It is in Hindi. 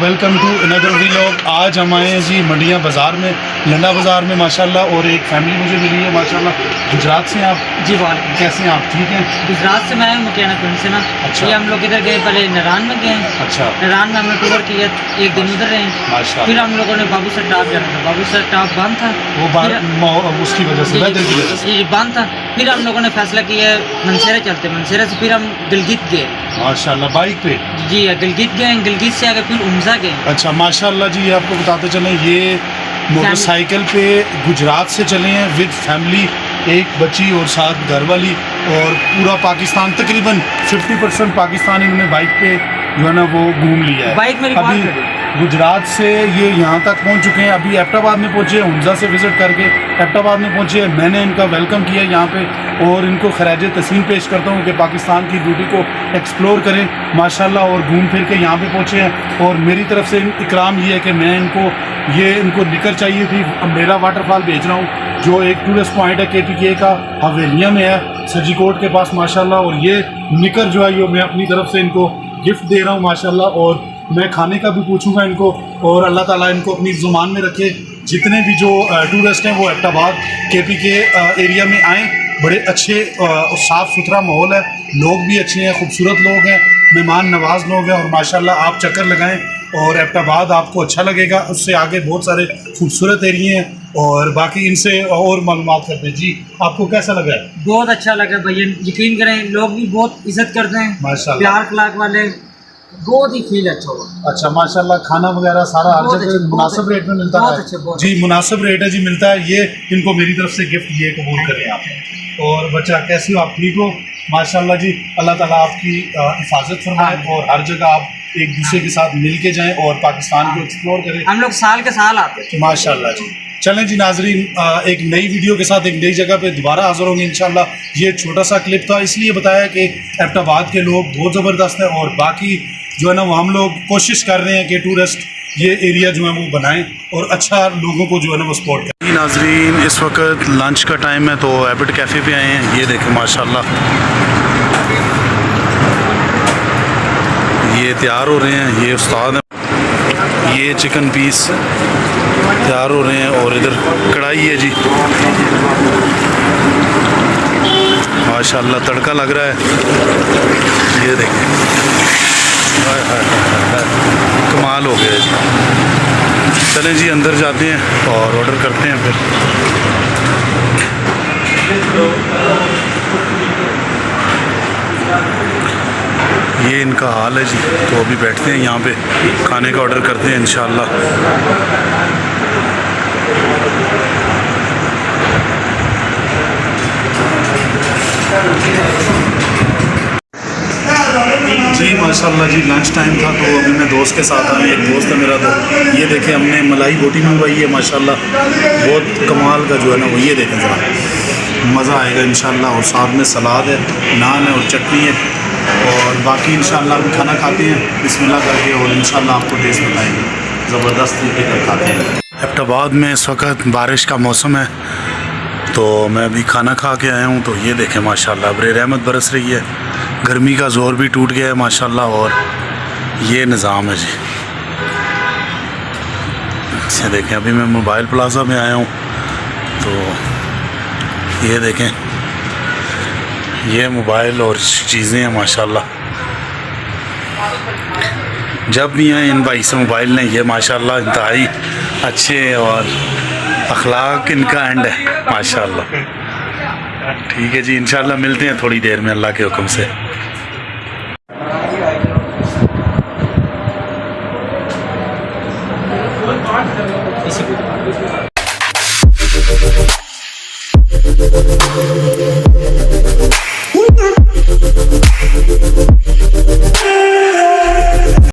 Welcome to another vlog. आज हम आए हैं जी मंडिया बाज़ार में, लंडा बाज़ार में माशाल्लाह। और एक फैमिली मुझे मिली है माशाल्लाह। गुजरात से आप? जी वाल कैसे हैं आप? ठीक हैं? गुजरात से मैं मुकैना कुंड से ना। अच्छा। ये हम लोग इधर गए, पहले नारायण में गए। अच्छा। नारायण में हमने टूर किया, एक दिन उधर रहे। माशाल्लाह। फिर हम लोगों ने बाबू सर टाप जाना था, बाबू सर टाप बंद था। वो उसकी वजह से, वेदर की वजह से जी बंद था। फिर हम लोगों ने फैसला किया मनसेरा चलते, मनसेरा से फिर हम गिलगित गए। माशाल्लाह बाइक पे? जी गिलगित गए, गिलगित से आगे फिर उमजा गए। अच्छा माशाल्लाह जी। आपको बताते चलें ये मोटरसाइकिल पे गुजरात से चले हैं विद फैमिली, एक बच्ची और साथ घर वाली, और पूरा पाकिस्तान तकरीबन 50% पाकिस्तान इन्होंने बाइक पे जो है ना वो घूम लिया है। बाइक मेरी अभी गुजरात से ये यहाँ तक पहुँच चुके हैं। अभी एबटाबाद में पहुँचे हैं, हुंजा से विज़िट करके एबटाबाद में पहुँचे हैं। मैंने इनका वेलकम किया यहाँ पे और इनको खराज तस्लीम पेश करता हूँ कि पाकिस्तान की ब्यूटी को एक्सप्लोर करें माशाल्लाह, और घूम फिर के यहाँ पे पहुँचे हैं। और मेरी तरफ से इकराम ये है कि मैं इनको निकर चाहिए थी। अब मेरा वाटरफॉल भेज रहा हूँ जो एक टूरिस्ट पॉइंट है KTK का, हवेलिया में है, सजीकोट के पास माशाल्लाह। और ये निकर जो है ये मैं अपनी तरफ से इनको गिफ्ट दे रहा हूँ माशाल्लाह। और मैं खाने का भी पूछूंगा इनको, और अल्लाह ताला इनको अपनी ज़ुबान में रखे। जितने भी जो टूरिस्ट हैं वो एबटाबाद KPK एरिया में आएँ। बड़े अच्छे और साफ़ सुथरा माहौल है, लोग भी अच्छे हैं, खूबसूरत लोग हैं, मेहमान नवाज लोग हैं। और माशाल्लाह आप चक्कर लगाएं और एबटाबाद आपको अच्छा लगेगा। उससे आगे बहुत सारे खूबसूरत एरिए हैं, और बाकी इनसे और मालूमात करते हैं। जी आपको कैसा लगा है? बहुत अच्छा लगा भैया, यकीन करें लोग भी बहुत इज्जत करते हैं माशाल्लाह, प्यार खलाक वाले, बहुत ही फील अच्छा हुआ। अच्छा माशाल्लाह। खाना वगैरह सारा हर जगह मुनासिब रेट में मिलता है? जी मुनासिब रेट है जी, मिलता है। ये इनको मेरी तरफ से गिफ्ट ये कबूल करें आप। और बच्चा कैसी हो आप? ठीक हो माशाल्लाह जी। अल्लाह ताला आपकी हिफाजत फरमाए और हर जगह आप एक दूसरे के साथ मिल के जाएँ और पाकिस्तान को एक्सप्लोर करें। हम लोग साल के साल आते हैं माशाल्लाह जी। चलें जी नाजरीन, एक नई वीडियो के साथ एक नई जगह पे दोबारा हाज़िर होंगे इंशाल्लाह। ये छोटा सा क्लिप था, इसलिए बताया कि एबटाबाद के लोग बहुत ज़बरदस्त हैं, और बाकी जो है ना वो हम लोग कोशिश कर रहे हैं कि टूरिस्ट ये एरिया जो है वो बनाएं और अच्छा लोगों को जो है ना वो सपोर्ट करें। नाजरीन इस वक्त लंच का टाइम है, तो एबिट कैफ़े पे आए हैं। ये देखें माशाल्लाह, ये तैयार हो रहे हैं, ये उस्ताद हैं। ये चिकन पीस तैयार हो रहे हैं, और इधर कढ़ाई है जी माशाल्लाह, तड़का लग रहा है। ये देखें, हाय हाय हाय, कमाल हो गया जी। चलें जी अंदर जाते हैं और ऑर्डर करते हैं फिर। ये इनका हाल है जी। तो अभी बैठते हैं यहाँ पे, खाने का ऑर्डर करते हैं इंशाल्लाह। जी माशाल्लाह जी, लंच टाइम था तो अभी मैं दोस्त के साथ आया। एक दोस्त है मेरा, तो ये देखें हमने मलाई बोटी मंगवाई है माशाल्लाह, बहुत कमाल का जो है ना वो। ये देखें ज़रा, मज़ा आएगा इंशाल्लाह। और साथ में सलाद है, नान है और चटनी है। और बाकी इंशाल्लाह हम खाना खाते हैं बिस्मिल्लाह करके, और इंशाल्लाह आपको टेस्ट बताएंगे। ज़बरदस्त तरीके का खाते हैं। एबटाबाद में इस वक्त बारिश का मौसम है, तो मैं अभी खाना खा के आया हूँ। तो ये देखें माशाल्लाह अब्रे रहमत बरस रही है, गर्मी का ज़ोर भी टूट गया है माशाल्लाह। और ये निज़ाम है जी। ये देखें, अभी मैं मोबाइल प्लाज़ा में आया हूँ, तो ये देखें, ये मोबाइल और चीज़ें हैं माशाल्लाह। जब भी आए इन भाई से मोबाइल ने, ये माशाल्लाह इंतहाई अच्छे और अखलाक इनका एंड है माशाल्लाह। ठीक है जी, इंशाल्लाह मिलते हैं थोड़ी देर में अल्लाह के हुक्म से। इसी